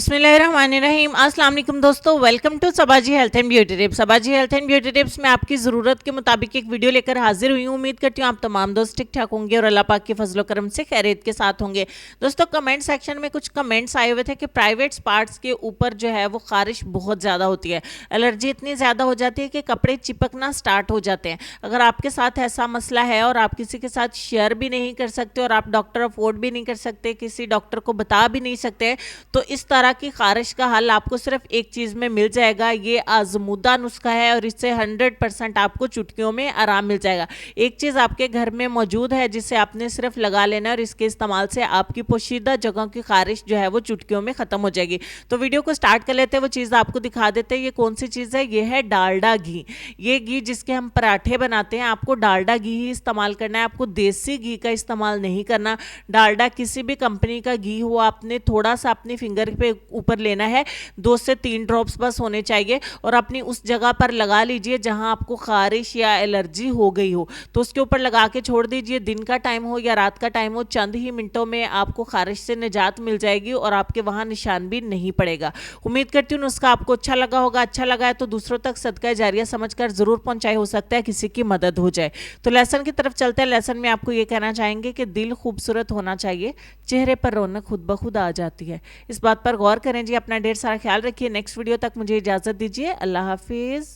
बिस्मिल्लाहिर्रहमानिर्रहीम। अस्सलाम वालेकुम दोस्तों, welcome to Sabaji health and beauty tips. Sabaji health and beauty tips में आपकी ज़रूरत के मुताबिक एक वीडियो लेकर हाजिर हुई हूँ। उम्मीद करती हूँ आप तमाम दोस्त ठीक ठाक होंगे और अल्लाह पाक के फजलो करम से खैरियत के साथ होंगे। दोस्तों, कमेंट सेक्शन में कुछ कमेंट्स आए हुए थे कि प्राइवेट पार्ट्स के ऊपर जो है वो खारिश बहुत ज़्यादा होती है, एलर्जी इतनी ज़्यादा हो जाती है कि कपड़े चिपकना स्टार्ट हो जाते हैं। अगर आपके साथ ऐसा मसला है और आप किसी के साथ शेयर भी नहीं कर सकते और आप डॉक्टर अफोर्ड भी नहीं कर सकते, किसी डॉक्टर को बता भी नहीं सकते, तो इस तरह की खारिश का हल आपको सिर्फ एक चीज़ में मिल जाएगा। ये आजमूदा नुस्खा है और इससे 100% आपको चुटकियों में आराम मिल जाएगा। एक चीज़ आपके घर में मौजूद है जिसे आपने सिर्फ लगा लेना है और इसके इस्तेमाल से आपकी पोशीदा जगहों की खारिश जो है वो चुटकियों में ख़त्म हो जाएगी। तो वीडियो को स्टार्ट कर लेते हैं, वो चीज़ आपको दिखा देते हैं। ये कौन सी चीज़ है? ये है डालडा घी। ये घी जिसके हम पराठे बनाते हैं, आपको डालडा घी ही इस्तेमाल करना है, आपको देसी घी का इस्तेमाल नहीं करना। डालडा किसी भी कंपनी का घी हो, आपने थोड़ा सा अपनी फिंगर पे ऊपर लेना है, 2 से 3 ड्रॉप्स बस होने चाहिए और अपनी उस जगह पर लगा लीजिए जहां आपको खारिश या एलर्जी हो गई हो, तो उसके ऊपर लगा के छोड़ दीजिए। दिन का टाइम हो या रात का टाइम हो, चंद ही मिनटों में आपको खारिश से निजात मिल जाएगी और आपके वहां निशान भी नहीं पड़ेगा। उम्मीद करती हूँ नुस्खा आपको अच्छा लगा होगा। अच्छा लगा है तो दूसरों तक सदका जारिया समझकर जरूर पहुंचाए, हो सकता है किसी की मदद हो जाए। तो लेसन की तरफ चलते हैं। लेसन में आपको ये कहना चाहेंगे कि दिल खूबसूरत होना चाहिए, चेहरे पर रौनक खुद ब खुद आ जाती है। इस बात पर गौर करें जी। अपना ढेर सारा ख्याल रखिए। नेक्स्ट वीडियो तक मुझे इजाजत दीजिए। अल्लाह हाफिज।